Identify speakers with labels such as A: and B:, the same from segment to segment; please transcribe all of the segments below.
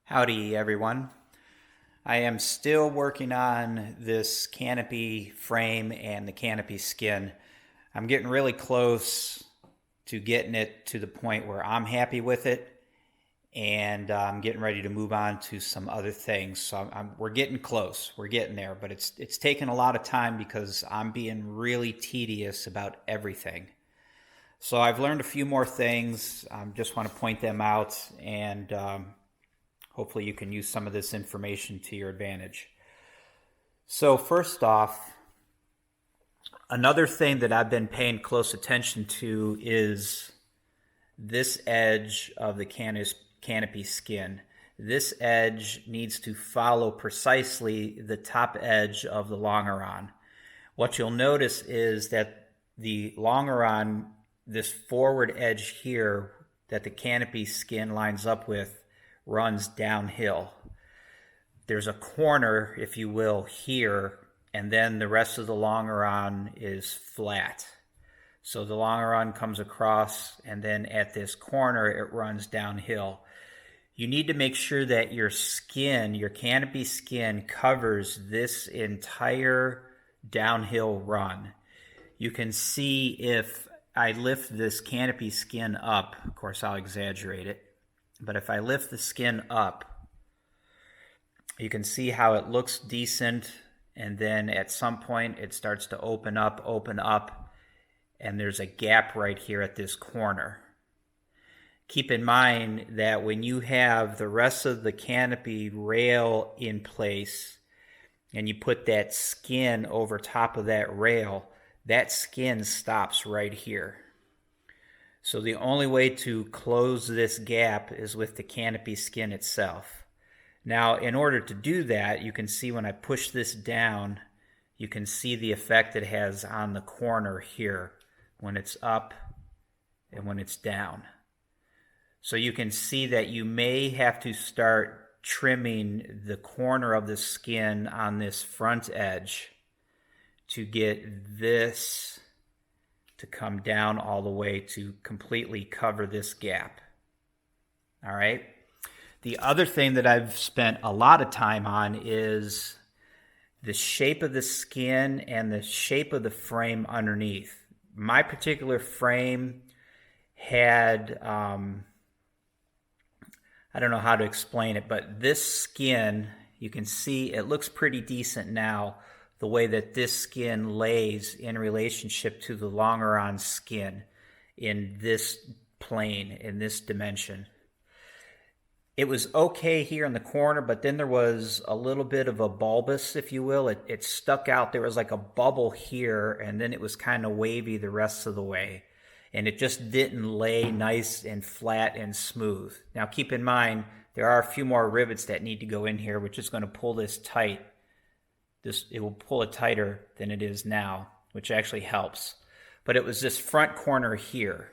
A: Howdy, everyone. I am still working on this canopy frame and the canopy skin. I'm getting really close to getting it to the point where I'm happy with it, and I'm getting ready to move on to some other things. So we're getting close. We're getting there, but it's taken a lot of time because I'm being really tedious about everything. So I've learned a few more things. I just want to point them out, and hopefully you can use some of this information to your advantage. So first off, another thing that I've been paying close attention to is this edge of the canopy skin. This edge needs to follow precisely the top edge of the longeron. What you'll notice is that the longeron, this forward edge here that the canopy skin lines up with, runs downhill. There's a corner, if you will, here, and then the rest of the longeron is flat. So the longeron comes across, and then at this corner, it runs downhill. You need to make sure that your skin, your canopy skin, covers this entire downhill run. You can see if I lift this canopy skin up, of course I'll exaggerate it, but if I lift the skin up, you can see how it looks decent, and then at some point it starts to open up, and there's a gap right here at this corner. Keep in mind that when you have the rest of the canopy rail in place and you put that skin over top of that rail, that skin stops right here. So the only way to close this gap is with the canopy skin itself. Now, in order to do that, you can see when I push this down, you can see the effect it has on the corner here when it's up and when it's down. So you can see that you may have to start trimming the corner of the skin on this front edge to get this to come down all the way to completely cover this gap. All right. The other thing that I've spent a lot of time on is the shape of the skin and the shape of the frame underneath. My particular frame had, I don't know how to explain it, but this skin, you can see it looks pretty decent now, the way that this skin lays in relationship to the longeron skin in this plane, in this dimension. It was okay here in the corner, but then there was a little bit of a bulbous, if you will. It stuck out. There was like a bubble here, and then it was kind of wavy the rest of the way. And it just didn't lay nice and flat and smooth. Now keep in mind, there are a few more rivets that need to go in here, which is going to pull this tight. It will pull it tighter than it is now, which actually helps. But it was this front corner here.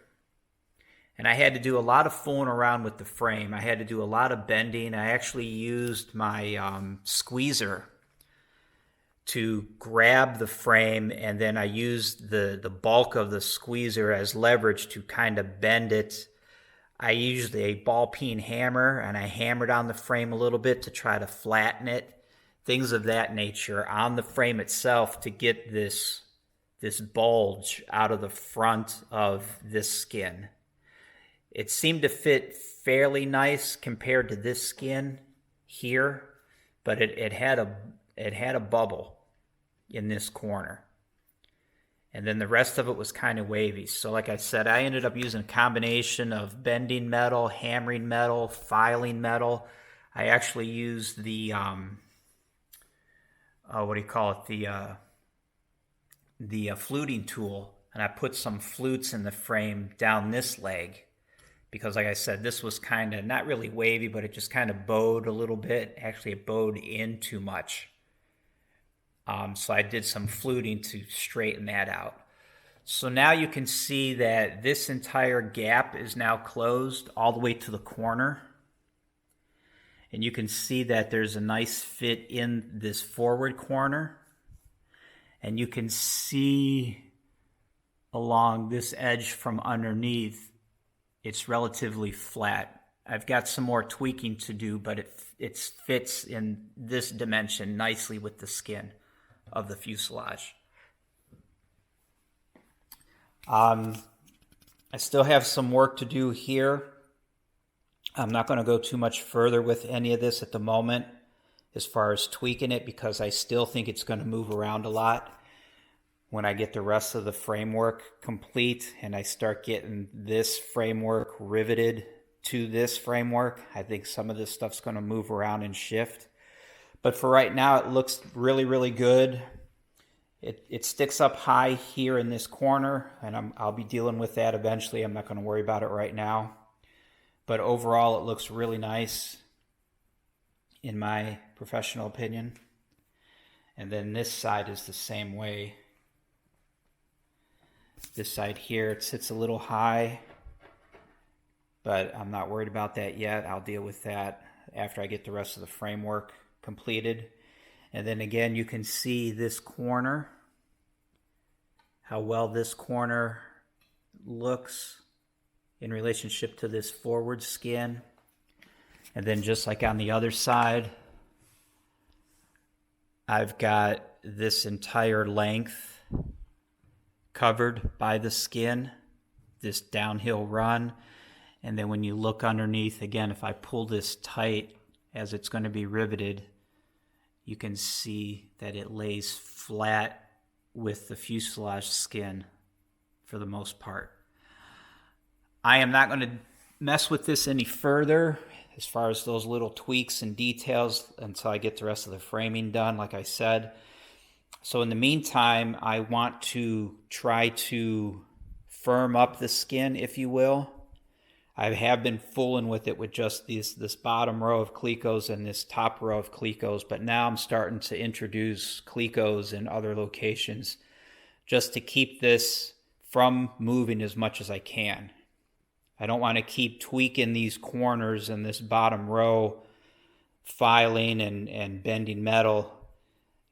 A: And I had to do a lot of fooling around with the frame. I had to do a lot of bending. I actually used my squeezer to grab the frame, and then I used the bulk of the squeezer as leverage to kind of bend it. I used a ball peen hammer, and I hammered on the frame a little bit to try to flatten it. Things of that nature on the frame itself to get this bulge out of the front of this skin. It seemed to fit fairly nice compared to this skin here, but it had a bubble in this corner. And then the rest of it was kind of wavy. So like I said, I ended up using a combination of bending metal, hammering metal, filing metal. I actually used the the fluting tool, and I put some flutes in the frame down this leg because, like I said, this was kind of not really wavy, but it just kind of bowed a little bit. Actually, it bowed in too much. So I did some fluting to straighten that out. So now you can see that this entire gap is now closed all the way to the corner. And you can see that there's a nice fit in this forward corner. And you can see along this edge from underneath, it's relatively flat. I've got some more tweaking to do, but it fits in this dimension nicely with the skin of the fuselage. I still have some work to do here. I'm not going to go too much further with any of this at the moment as far as tweaking it, because I still think it's going to move around a lot. When I get the rest of the framework complete and I start getting this framework riveted to this framework, I think some of this stuff's going to move around and shift. But for right now, it looks really, really good. It sticks up high here in this corner, and I'll be dealing with that eventually. I'm not going to worry about it right now. But overall, it looks really nice, in my professional opinion. And then this side is the same way. This side here, it sits a little high, but I'm not worried about that yet. I'll deal with that after I get the rest of the framework completed. And then again, you can see this corner, how well this corner looks in relationship to this forward skin. And then just like on the other side, I've got this entire length covered by the skin, this downhill run. And then when you look underneath, again, if I pull this tight as it's going to be riveted, you can see that it lays flat with the fuselage skin for the most part. I am not going to mess with this any further as far as those little tweaks and details until I get the rest of the framing done, like I said. So in the meantime, I want to try to firm up the skin, if you will. I have been fooling with it with just this bottom row of clecos and this top row of clecos, but now I'm starting to introduce clecos in other locations just to keep this from moving as much as I can. I don't want to keep tweaking these corners and this bottom row, filing and bending metal,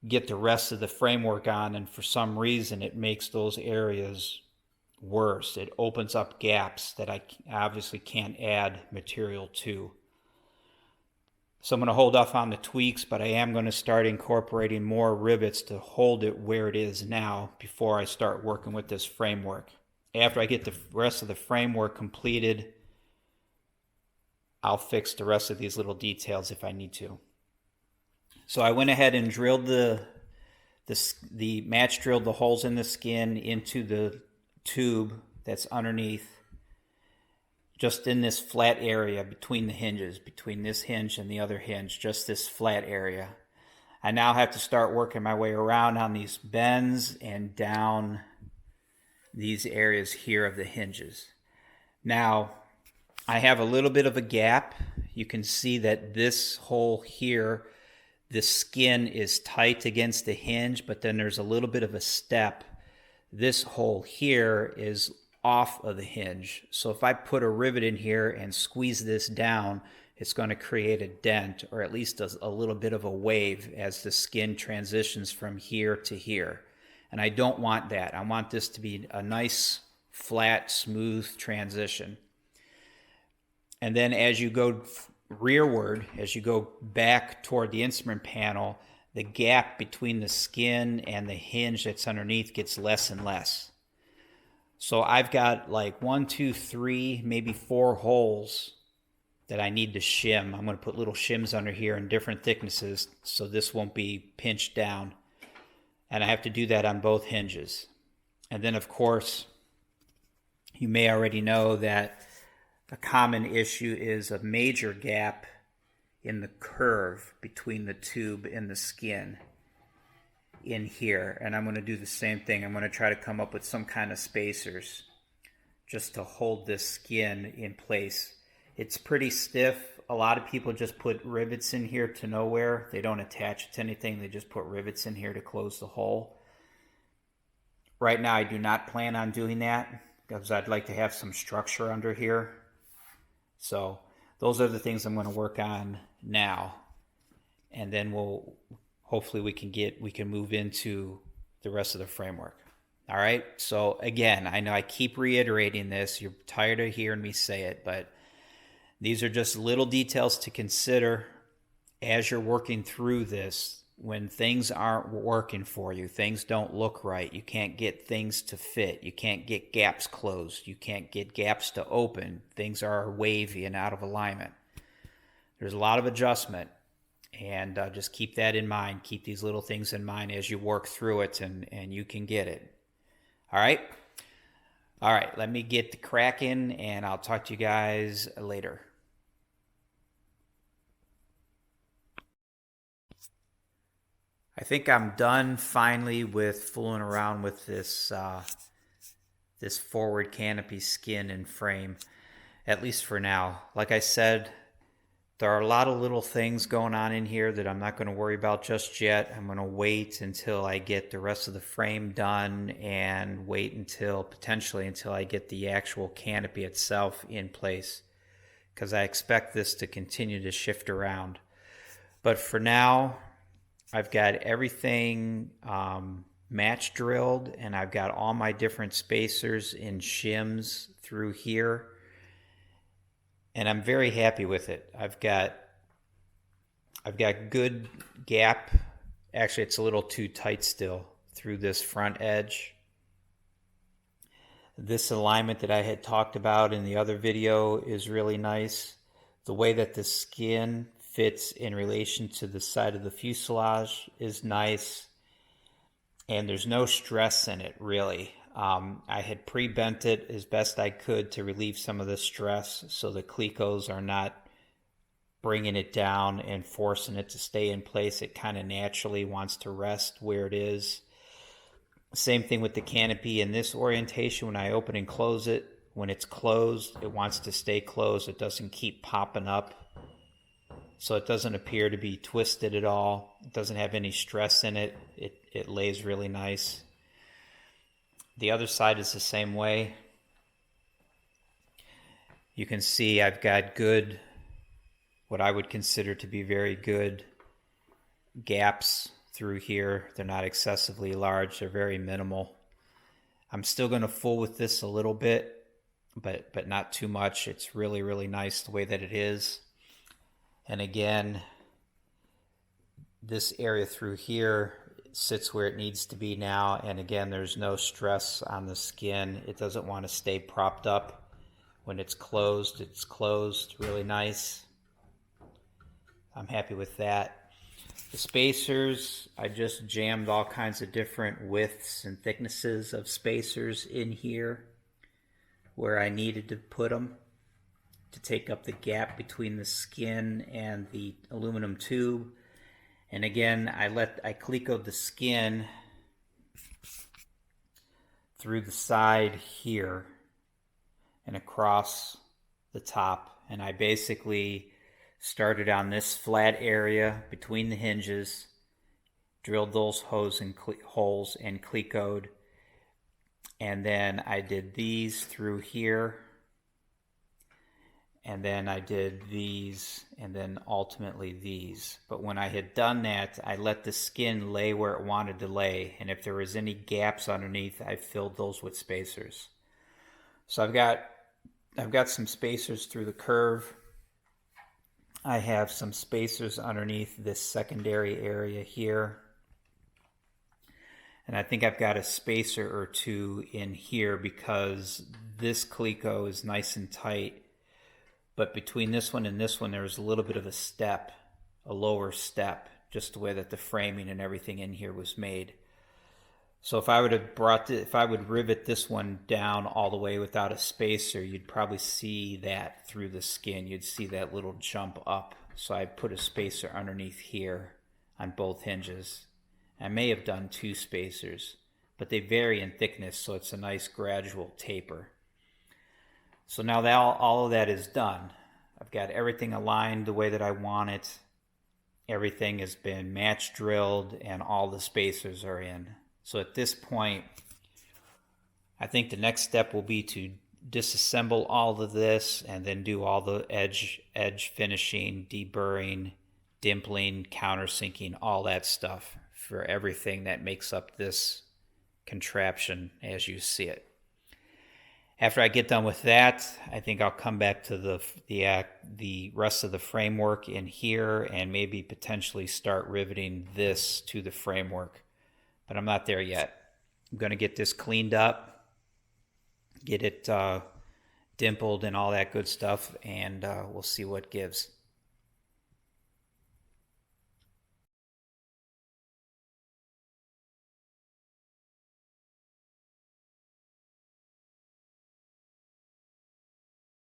A: get the rest of the framework on, and for some reason it makes those areas worse. It opens up gaps that I obviously can't add material to. So I'm going to hold off on the tweaks, but I am going to start incorporating more rivets to hold it where it is now before I start working with this framework. After I get the rest of the framework completed, I'll fix the rest of these little details if I need to. So I went ahead and drilled the match drilled the holes in the skin into the tube that's underneath, just in this flat area between the hinges, between this hinge and the other hinge, just this flat area. I now have to start working my way around on these bends and down these areas here of the hinges. Now, I have a little bit of a gap. You can see that this hole here, the skin is tight against the hinge, but then there's a little bit of a step. This hole here is off of the hinge. So if I put a rivet in here and squeeze this down, it's going to create a dent, or at least a little bit of a wave as the skin transitions from here to here. And I don't want that. I want this to be a nice, flat, smooth transition. And then as you go rearward, as you go back toward the instrument panel, the gap between the skin and the hinge that's underneath gets less and less. So I've got like 1, 2, 3, maybe 4 holes that I need to shim. I'm going to put little shims under here in different thicknesses so this won't be pinched down. And I have to do that on both hinges. And then, of course, you may already know that a common issue is a major gap in the curve between the tube and the skin in here. And I'm going to do the same thing. I'm going to try to come up with some kind of spacers just to hold this skin in place. It's pretty stiff. A lot of people just put rivets in here to nowhere. They don't attach it to anything. They just put rivets in here to close the hole. Right now, I do not plan on doing that because I'd like to have some structure under here. So those are the things I'm going to work on now. And then hopefully we can move into the rest of the framework. All right. So again, I know I keep reiterating this. You're tired of hearing me say it, but These are just little details to consider as you're working through this. When things aren't working for you, things don't look right, you can't get things to fit, you can't get gaps closed, you can't get gaps to open, things are wavy and out of alignment. There's a lot of adjustment, and just keep that in mind. Keep these little things in mind as you work through it, and you can get it. All right? All right, let me get the cracking, and I'll talk to you guys later. I think I'm done finally with fooling around with this this forward canopy skin and frame, at least for now. Like I said, there are a lot of little things going on in here that I'm not going to worry about just yet. I'm going to wait until I get the rest of the frame done, and wait until potentially until I get the actual canopy itself in place, because I expect this to continue to shift around. But for now, I've got everything match drilled, and I've got all my different spacers and shims through here, and I'm very happy with it. I've got good gap. Actually, it's a little too tight still through this front edge. This alignment that I had talked about in the other video is really nice. The way that the skin fits in relation to the side of the fuselage is nice, and there's no stress in it really. I had pre-bent it as best I could to relieve some of the stress, so the clecos are not bringing it down and forcing it to stay in place. It kind of naturally wants to rest where it is. Same thing with the canopy in this orientation. When I open and close it, when it's closed, it wants to stay closed. It doesn't keep popping up. So it doesn't appear to be twisted at all. It doesn't have any stress in it. It lays really nice. The other side is the same way. You can see I've got good, what I would consider to be very good gaps through here. They're not excessively large. They're very minimal. I'm still going to fool with this a little bit, but not too much. It's really, really nice the way that it is. And again, this area through here sits where it needs to be now. And again, there's no stress on the skin. It doesn't want to stay propped up. When it's closed really nice. I'm happy with that. The spacers, I just jammed all kinds of different widths and thicknesses of spacers in here where I needed to put them to take up the gap between the skin and the aluminum tube. And again, I clecoed the skin through the side here and across the top. And I basically started on this flat area between the hinges, drilled those holes and clecoed. And then I did these through here. And then I did these, and then ultimately these. But when I had done that, I let the skin lay where it wanted to lay. And if there was any gaps underneath, I filled those with spacers. So I've got some spacers through the curve. I have some spacers underneath this secondary area here. And I think I've got a spacer or two in here because this cleco is nice and tight. But between this one and this one, there's a little bit of a step, a lower step, just the way that the framing and everything in here was made. So if I would rivet this one down all the way without a spacer, you'd probably see that through the skin. You'd see that little jump up. So I put a spacer underneath here on both hinges. I may have done 2 spacers, but they vary in thickness, so it's a nice gradual taper. So now that all of that is done, I've got everything aligned the way that I want it. Everything has been match drilled and all the spacers are in. So at this point, I think the next step will be to disassemble all of this and then do all the edge finishing, deburring, dimpling, countersinking, all that stuff for everything that makes up this contraption as you see it. After I get done with that, I think I'll come back to the rest of the framework in here and maybe potentially start riveting this to the framework. But I'm not there yet. I'm going to get this cleaned up, get it dimpled and all that good stuff, and we'll see what gives.